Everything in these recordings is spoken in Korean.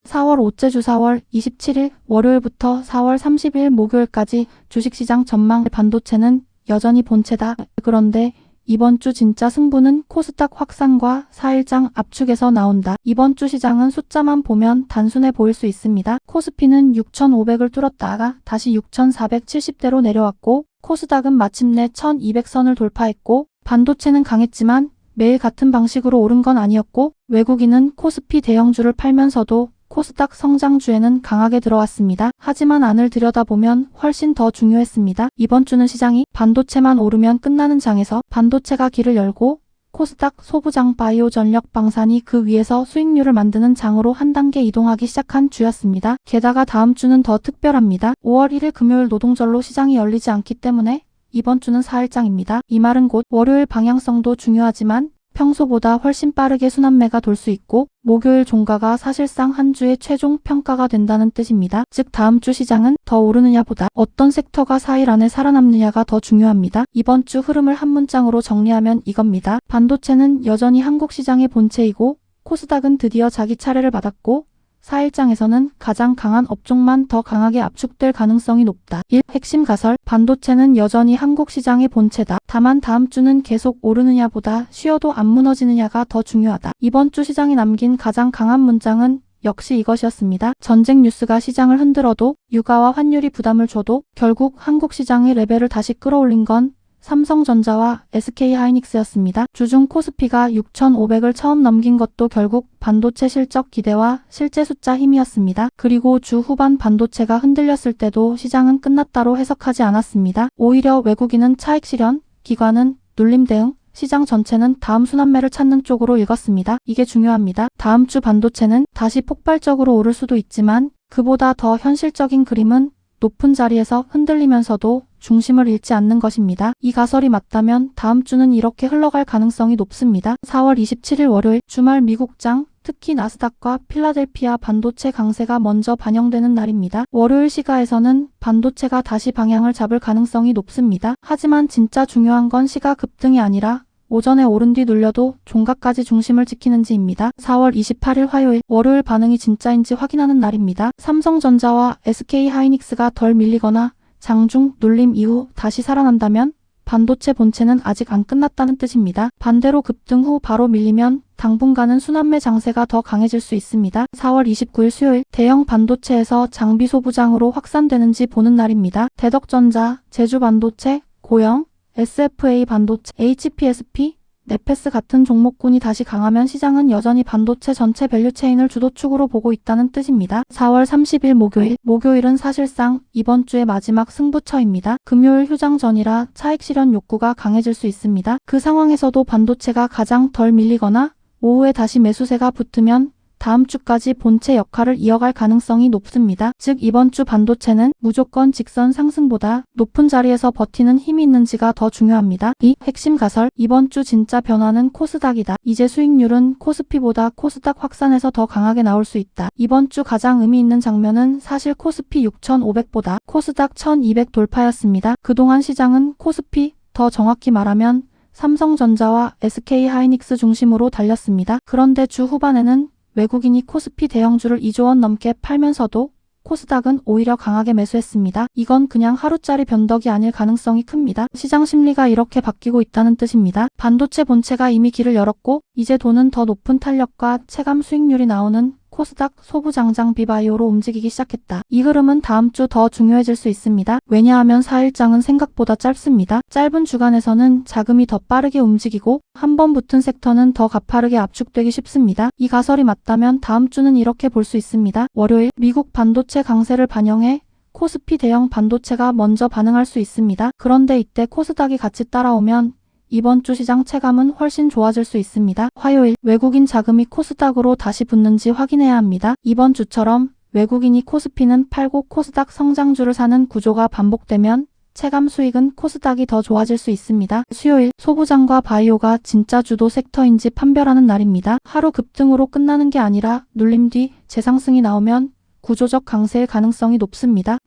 4월 5째 주 4월 27일 월요일부터 4월 30일 목요일까지 주식시장 전망. 반도체는 여전히 본체다. 그런데 이번 주 진짜 승부는 코스닥 확산과 4일장 압축에서 나온다. 이번 주 시장은 숫자만 보면 단순해 보일 수 있습니다. 코스피는 6,500을 뚫었다가 다시 6,470대로 내려왔고, 코스닥은 마침내 1,200선을 돌파했고, 반도체는 강했지만 매일 같은 방식으로 오른 건 아니었고, 외국인은 코스피 대형주를 팔면서도 코스닥 성장주에는 강하게 들어왔습니다. 하지만 안을 들여다보면 훨씬 더 중요했습니다. 이번 주는 시장이 반도체만 오르면 끝나는 장에서 반도체가 길을 열고 코스닥 소부장 바이오 전력 방산이 그 위에서 수익률을 만드는 장으로 한 단계 이동하기 시작한 주였습니다. 게다가 다음 주는 더 특별합니다. 5월 1일 금요일 노동절로 시장이 열리지 않기 때문에 이번 주는 4일장입니다. 이 말은 곧 월요일 방향성도 중요하지만 평소보다 훨씬 빠르게 순환매가 돌 수 있고 목요일 종가가 사실상 한 주의 최종 평가가 된다는 뜻입니다. 즉 다음 주 시장은 더 오르느냐보다 어떤 섹터가 4일 안에 살아남느냐가 더 중요합니다. 이번 주 흐름을 한 문장으로 정리하면 이겁니다. 반도체는 여전히 한국 시장의 본체이고 코스닥은 드디어 자기 차례를 받았고 4일장에서는 가장 강한 업종만 더 강하게 압축될 가능성이 높다. 1. 핵심 가설. 반도체는 여전히 한국 시장의 본체다. 다만 다음 주는 계속 오르느냐보다 쉬어도 안 무너지느냐가 더 중요하다. 이번 주 시장이 남긴 가장 강한 문장은 역시 이것이었습니다. 전쟁 뉴스가 시장을 흔들어도 유가와 환율이 부담을 줘도 결국 한국 시장의 레벨을 다시 끌어올린 건 삼성전자와 SK하이닉스였습니다. 주중 코스피가 6,500을 처음 넘긴 것도 결국 반도체 실적 기대와 실제 숫자 힘이었습니다. 그리고 주 후반 반도체가 흔들렸을 때도 시장은 끝났다로 해석하지 않았습니다. 오히려 외국인은 차익 실현, 기관은 눌림 대응, 시장 전체는 다음 순환매를 찾는 쪽으로 읽었습니다. 이게 중요합니다. 다음 주 반도체는 다시 폭발적으로 오를 수도 있지만 그보다 더 현실적인 그림은 높은 자리에서 흔들리면서도 중심을 잃지 않는 것입니다. 이 가설이 맞다면 다음 주는 이렇게 흘러갈 가능성이 높습니다. 4월 27일 월요일 주말 미국장, 특히 나스닥과 필라델피아 반도체 강세가 먼저 반영되는 날입니다. 월요일 시가에서는 반도체가 다시 방향을 잡을 가능성이 높습니다. 하지만 진짜 중요한 건 시가 급등이 아니라 오전에 오른 뒤 눌려도 종가까지 중심을 지키는지입니다. 4월 28일 화요일, 월요일 반응이 진짜인지 확인하는 날입니다. 삼성전자와 SK하이닉스가 덜 밀리거나 장중 눌림 이후 다시 살아난다면 반도체 본체는 아직 안 끝났다는 뜻입니다. 반대로 급등 후 바로 밀리면 당분간은 순환매 장세가 더 강해질 수 있습니다. 4월 29일 수요일, 대형 반도체에서 장비 소부장으로 확산되는지 보는 날입니다. 대덕전자, 제주반도체, 고영, SFA 반도체, HPSP, 네페스 같은 종목군이 다시 강하면 시장은 여전히 반도체 전체 밸류체인을 주도축으로 보고 있다는 뜻입니다. 4월 30일 목요일, 목요일은 사실상 이번 주의 마지막 승부처입니다. 금요일 휴장 전이라 차익 실현 욕구가 강해질 수 있습니다. 그 상황에서도 반도체가 가장 덜 밀리거나 오후에 다시 매수세가 붙으면 다음 주까지 본체 역할을 이어갈 가능성이 높습니다. 즉 이번 주 반도체는 무조건 직선 상승보다 높은 자리에서 버티는 힘이 있는지가 더 중요합니다. 2. 핵심 가설. 이번 주 진짜 변화는 코스닥이다. 이제 수익률은 코스피보다 코스닥 확산에서 더 강하게 나올 수 있다. 이번 주 가장 의미 있는 장면은 사실 코스피 6,500보다 코스닥 1,200 돌파였습니다. 그동안 시장은 코스피, 더 정확히 말하면 삼성전자와 SK하이닉스 중심으로 달렸습니다. 그런데 주 후반에는 외국인이 코스피 대형주를 2조 원 넘게 팔면서도 코스닥은 오히려 강하게 매수했습니다. 이건 그냥 하루짜리 변덕이 아닐 가능성이 큽니다. 시장 심리가 이렇게 바뀌고 있다는 뜻입니다. 반도체 본체가 이미 길을 열었고 이제 도는 더 높은 탄력과 체감 수익률이 나오는 코스닥 소부장장 비바이오로 움직이기 시작했다. 이 흐름은 다음 주 더 중요해질 수 있습니다. 왜냐하면 4일장은 생각보다 짧습니다. 짧은 주간에서는 자금이 더 빠르게 움직이고 한 번 붙은 섹터는 더 가파르게 압축되기 쉽습니다. 이 가설이 맞다면 다음 주는 이렇게 볼 수 있습니다. 월요일, 미국 반도체 강세를 반영해 코스피 대형 반도체가 먼저 반응할 수 있습니다. 그런데 이때 코스닥이 같이 따라오면 이번 주 시장 체감은 훨씬 좋아질 수 있습니다. 화요일, 외국인 자금이 코스닥으로 다시 붙는지 확인해야 합니다. 이번 주처럼 외국인이 코스피는 팔고 코스닥 성장주를 사는 구조가 반복되면 체감 수익은 코스닥이 더 좋아질 수 있습니다. 수요일, 소부장과 바이오가 진짜 주도 섹터인지 판별하는 날입니다. 하루 급등으로 끝나는 게 아니라 눌림 뒤 재상승이 나오면 구조적 강세일 가능성이 높습니다.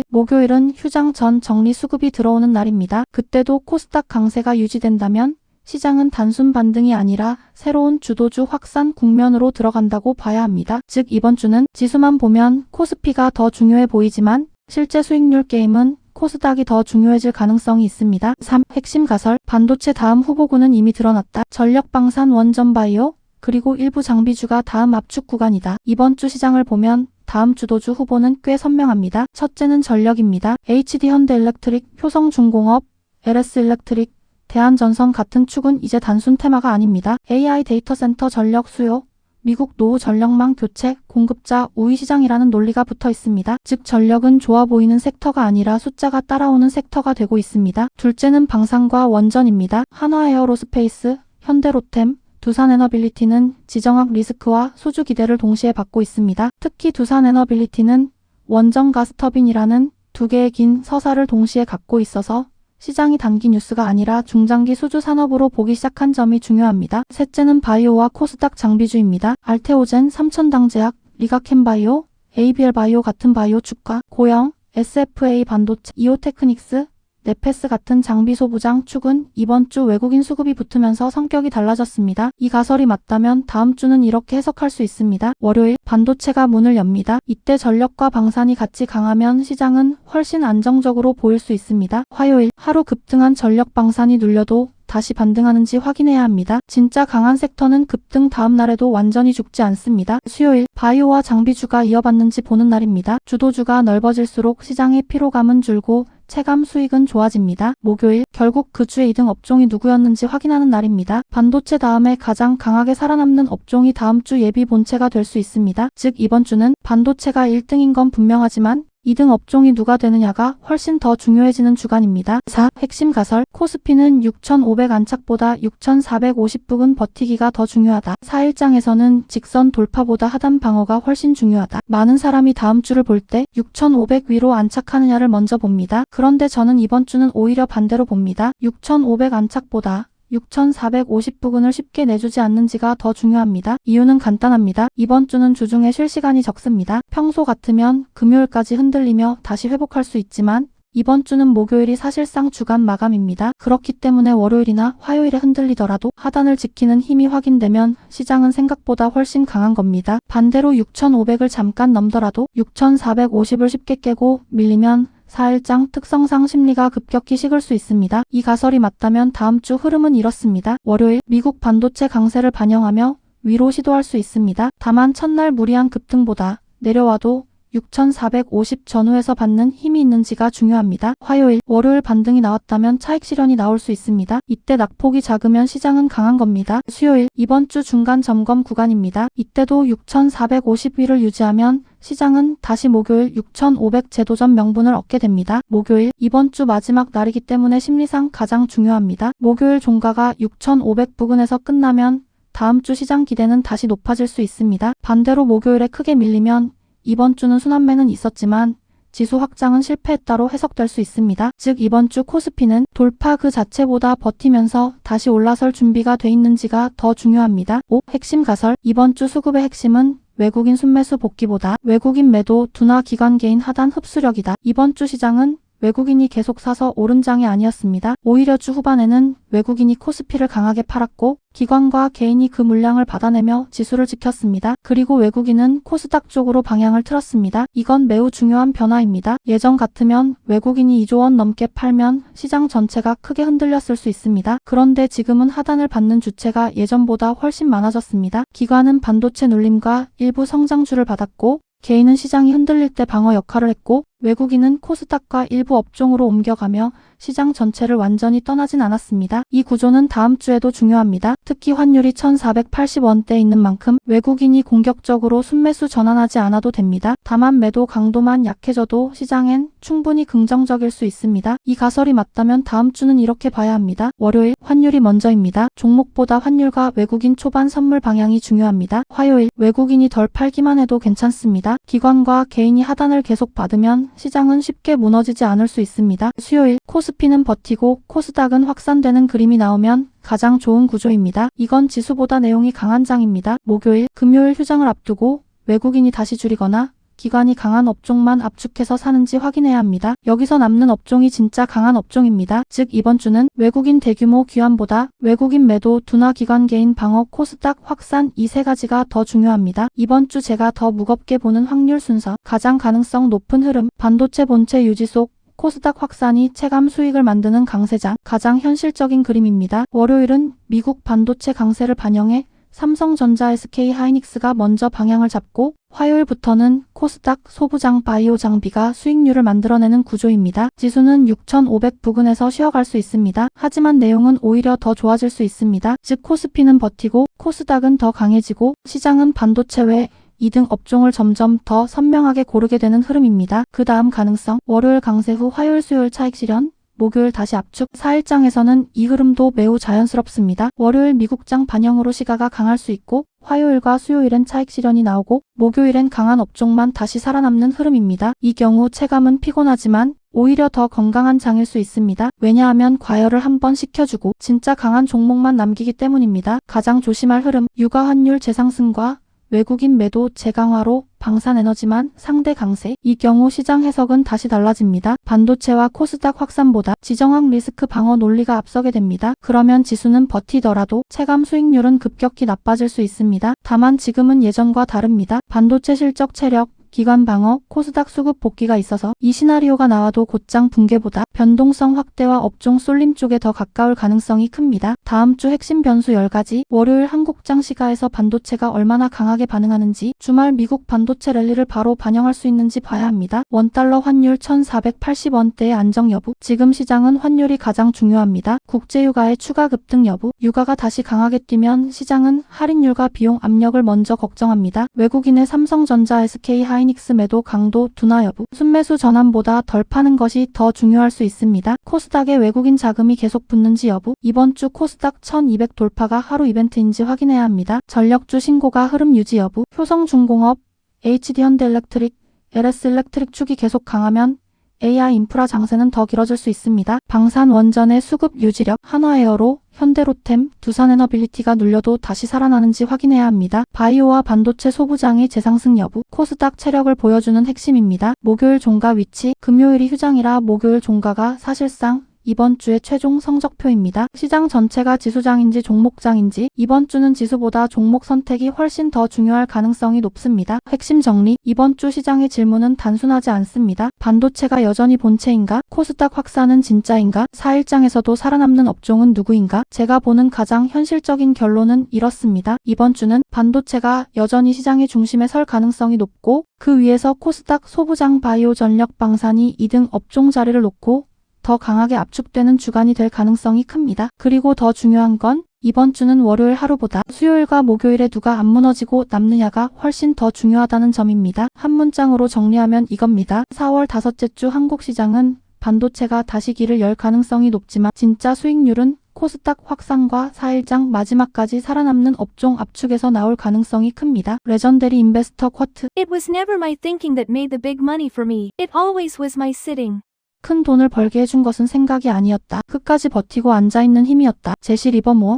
목요일은 휴장 전 정리 수급이 들어오는 날입니다. 그때도 코스닥 강세가 유지된다면 시장은 단순 반등이 아니라 새로운 주도주 확산 국면으로 들어간다고 봐야 합니다. 즉 이번 주는 지수만 보면 코스피가 더 중요해 보이지만 실제 수익률 게임은 코스닥이 더 중요해질 가능성이 있습니다. 3. 핵심 가설. 반도체 다음 후보군은 이미 드러났다. 전력방산, 원전바이오, 그리고 일부 장비주가 다음 압축 구간이다. 이번 주 시장을 보면 다음 주도주 후보는 꽤 선명합니다. 첫째는 전력입니다. HD 현대일렉트릭, 효성중공업, LS일렉트릭, 대한전선 같은 축은 이제 단순 테마가 아닙니다. AI 데이터 센터 전력 수요, 미국 노후 전력망 교체, 공급자 우위 시장이라는 논리가 붙어 있습니다. 즉 전력은 좋아 보이는 섹터가 아니라 숫자가 따라오는 섹터가 되고 있습니다. 둘째는 방산과 원전입니다. 한화에어로스페이스, 현대로템, 두산에너빌리티는 지정학 리스크와 수주 기대를 동시에 받고 있습니다. 특히 두산에너빌리티는 원전 가스터빈이라는 두 개의 긴 서사를 동시에 갖고 있어서 시장이 단기 뉴스가 아니라 중장기 수주 산업으로 보기 시작한 점이 중요합니다. 셋째는 바이오와 코스닥 장비주입니다. 알테오젠, 삼천당제약, 리가캠바이오, ABL바이오 같은 바이오 축과 고영, SFA 반도체, 이오테크닉스, 네페스 같은 장비 소부장 축은 이번 주 외국인 수급이 붙으면서 성격이 달라졌습니다. 이 가설이 맞다면 다음 주는 이렇게 해석할 수 있습니다. 월요일 반도체가 문을 엽니다. 이때 전력과 방산이 같이 강하면 시장은 훨씬 안정적으로 보일 수 있습니다. 화요일 하루 급등한 전력 방산이 눌려도 다시 반등하는지 확인해야 합니다. 진짜 강한 섹터는 급등 다음 날에도 완전히 죽지 않습니다. 수요일 바이오와 장비주가 이어받는지 보는 날입니다. 주도주가 넓어질수록 시장의 피로감은 줄고 체감 수익은 좋아집니다. 목요일 결국 그 주의 2등 업종이 누구였는지 확인하는 날입니다. 반도체 다음에 가장 강하게 살아남는 업종이 다음 주 예비 본체가 될 수 있습니다. 즉 이번 주는 반도체가 1등인 건 분명하지만 2등 업종이 누가 되느냐가 훨씬 더 중요해지는 주간입니다. 4. 핵심 가설. 코스피는 6,500 안착보다 6,450 부근 버티기가 더 중요하다. 4일장에서는 직선 돌파보다 하단 방어가 훨씬 중요하다. 많은 사람이 다음 주를 볼 때 6,500 위로 안착하느냐를 먼저 봅니다. 그런데 저는 이번 주는 오히려 반대로 봅니다. 6,500 안착보다 6,450 부근을 쉽게 내주지 않는지가 더 중요합니다. 이유는 간단합니다. 이번 주는 주중에 쉴 시간이 적습니다. 평소 같으면 금요일까지 흔들리며 다시 회복할 수 있지만 이번 주는 목요일이 사실상 주간 마감입니다. 그렇기 때문에 월요일이나 화요일에 흔들리더라도 하단을 지키는 힘이 확인되면 시장은 생각보다 훨씬 강한 겁니다. 반대로 6,500을 잠깐 넘더라도 6,450을 쉽게 깨고 밀리면 4일장 특성상 심리가 급격히 식을 수 있습니다. 이 가설이 맞다면 다음 주 흐름은 이렇습니다. 월요일 미국 반도체 강세를 반영하며 위로 시도할 수 있습니다. 다만 첫날 무리한 급등보다 내려와도 6,450 전후에서 받는 힘이 있는지가 중요합니다. 화요일, 월요일 반등이 나왔다면 차익 실현이 나올 수 있습니다. 이때 낙폭이 작으면 시장은 강한 겁니다. 수요일, 이번 주 중간 점검 구간입니다. 이때도 6,450위를 유지하면 시장은 다시 목요일 6,500 재도전 명분을 얻게 됩니다. 목요일, 이번 주 마지막 날이기 때문에 심리상 가장 중요합니다. 목요일 종가가 6,500 부근에서 끝나면 다음 주 시장 기대는 다시 높아질 수 있습니다. 반대로 목요일에 크게 밀리면 이번 주는 순환매는 있었지만 지수 확장은 실패했다로 해석될 수 있습니다. 즉 이번 주 코스피는 돌파 그 자체보다 버티면서 다시 올라설 준비가 돼 있는지가 더 중요합니다. 5. 핵심 가설. 이번 주 수급의 핵심은 외국인 순매수 복귀보다 외국인 매도 둔화 기관 개인 하단 흡수력이다. 이번 주 시장은 외국인이 계속 사서 오른 장이 아니었습니다. 오히려 주 후반에는 외국인이 코스피를 강하게 팔았고 기관과 개인이 그 물량을 받아내며 지수를 지켰습니다. 그리고 외국인은 코스닥 쪽으로 방향을 틀었습니다. 이건 매우 중요한 변화입니다. 예전 같으면 외국인이 2조 원 넘게 팔면 시장 전체가 크게 흔들렸을 수 있습니다. 그런데 지금은 하단을 받는 주체가 예전보다 훨씬 많아졌습니다. 기관은 반도체 눌림과 일부 성장주를 받았고 개인은 시장이 흔들릴 때 방어 역할을 했고 외국인은 코스닥과 일부 업종으로 옮겨가며 시장 전체를 완전히 떠나진 않았습니다. 이 구조는 다음 주에도 중요합니다. 특히 환율이 1,480원대에 있는 만큼 외국인이 공격적으로 순매수 전환하지 않아도 됩니다. 다만 매도 강도만 약해져도 시장엔 충분히 긍정적일 수 있습니다. 이 가설이 맞다면 다음 주는 이렇게 봐야 합니다. 월요일, 환율이 먼저입니다. 종목보다 환율과 외국인 초반 선물 방향이 중요합니다. 화요일, 외국인이 덜 팔기만 해도 괜찮습니다. 기관과 개인이 하단을 계속 받으면 시장은 쉽게 무너지지 않을 수 있습니다. 수요일, 코스피는 버티고 코스닥은 확산되는 그림이 나오면 가장 좋은 구조입니다. 이건 지수보다 내용이 강한 장입니다. 목요일, 금요일 휴장을 앞두고 외국인이 다시 줄이거나 기관이 강한 업종만 압축해서 사는지 확인해야 합니다. 여기서 남는 업종이 진짜 강한 업종입니다. 즉 이번 주는 외국인 대규모 귀환보다 외국인 매도 둔화 기관 개인 방어 코스닥 확산 이 세 가지가 더 중요합니다. 이번 주 제가 더 무겁게 보는 확률 순서 가장 가능성 높은 흐름 반도체 본체 유지 속 코스닥 확산이 체감 수익을 만드는 강세장 가장 현실적인 그림입니다. 월요일은 미국 반도체 강세를 반영해 삼성전자 SK하이닉스가 먼저 방향을 잡고 화요일부터는 코스닥 소부장 바이오 장비가 수익률을 만들어내는 구조입니다. 지수는 6,500 부근에서 쉬어갈 수 있습니다. 하지만 내용은 오히려 더 좋아질 수 있습니다. 즉 코스피는 버티고 코스닥은 더 강해지고 시장은 반도체 외 2등 업종을 점점 더 선명하게 고르게 되는 흐름입니다. 그 다음 가능성 월요일 강세 후 화요일 수요일 차익 실현 목요일 다시 압축 4일장에서는 이 흐름도 매우 자연스럽습니다. 월요일 미국장 반영으로 시가가 강할 수 있고 화요일과 수요일엔 차익 실현이 나오고 목요일엔 강한 업종만 다시 살아남는 흐름입니다. 이 경우 체감은 피곤하지만 오히려 더 건강한 장일 수 있습니다. 왜냐하면 과열을 한번 시켜주고 진짜 강한 종목만 남기기 때문입니다. 가장 조심할 흐름 유가 환율 재상승과 외국인 매도 재강화로 방산에너지만 상대 강세. 이 경우 시장 해석은 다시 달라집니다. 반도체와 코스닥 확산보다 지정학 리스크 방어 논리가 앞서게 됩니다. 그러면 지수는 버티더라도 체감 수익률은 급격히 나빠질 수 있습니다. 다만 지금은 예전과 다릅니다. 반도체 실적 체력, 기관 방어, 코스닥 수급 복귀가 있어서 이 시나리오가 나와도 곧장 붕괴보다 변동성 확대와 업종 쏠림 쪽에 더 가까울 가능성이 큽니다. 다음 주 핵심 변수 10가지 월요일 한국장 시가에서 반도체가 얼마나 강하게 반응하는지 주말 미국 반도체 랠리를 바로 반영할 수 있는지 봐야 합니다. 원달러 환율 1,480원대의 안정 여부 지금 시장은 환율이 가장 중요합니다. 국제유가의 추가 급등 여부 유가가 다시 강하게 뛰면 시장은 할인율과 비용 압력을 먼저 걱정합니다. 외국인의 삼성전자 SK하이닉스 매도 강도 둔화 여부 순매수 전환보다 덜 파는 것이 더 중요할 수 있습니다. 코스닥에 외국인 자금이 계속 붙는지 여부 이번 주 코스닥 1200 돌파가 하루 이벤트인지 확인해야 합니다. 전력주 신고가 흐름 유지 여부 효성중공업, HD현대일렉트릭, LS일렉트릭 축이 계속 강하면 AI 인프라 장세는 더 길어질 수 있습니다. 방산 원전의 수급 유지력, 한화에어로, 현대로템, 두산에너빌리티가 눌려도 다시 살아나는지 확인해야 합니다. 바이오와 반도체 소부장의 재상승 여부, 코스닥 체력을 보여주는 핵심입니다. 목요일 종가 위치, 금요일이 휴장이라 목요일 종가가 사실상 이번 주의 최종 성적표입니다. 시장 전체가 지수장인지 종목장인지 이번 주는 지수보다 종목 선택이 훨씬 더 중요할 가능성이 높습니다. 핵심 정리 이번 주 시장의 질문은 단순하지 않습니다. 반도체가 여전히 본체인가? 코스닥 확산은 진짜인가? 4일장에서도 살아남는 업종은 누구인가? 제가 보는 가장 현실적인 결론은 이렇습니다. 이번 주는 반도체가 여전히 시장의 중심에 설 가능성이 높고 그 위에서 코스닥 소부장 바이오 전력 방산이 2등 업종 자리를 놓고 더 강하게 압축되는 주간이 될 가능성이 큽니다. 그리고 더 중요한 건 이번 주는 월요일 하루보다 수요일과 목요일에 누가 안 무너지고 남느냐가 훨씬 더 중요하다는 점입니다. 한 문장으로 정리하면 이겁니다. 4월 다섯째 주 한국 시장은 반도체가 다시 길을 열 가능성이 높지만 진짜 수익률은 코스닥 확산과 4일장 마지막까지 살아남는 업종 압축에서 나올 가능성이 큽니다. 레전더리 인베스터 쿼트 It was never my thinking that made the big money for me. It always was my sitting. 큰 돈을 벌게 해준 것은 생각이 아니었다. 끝까지 버티고 앉아있는 힘이었다. 제시 리버모어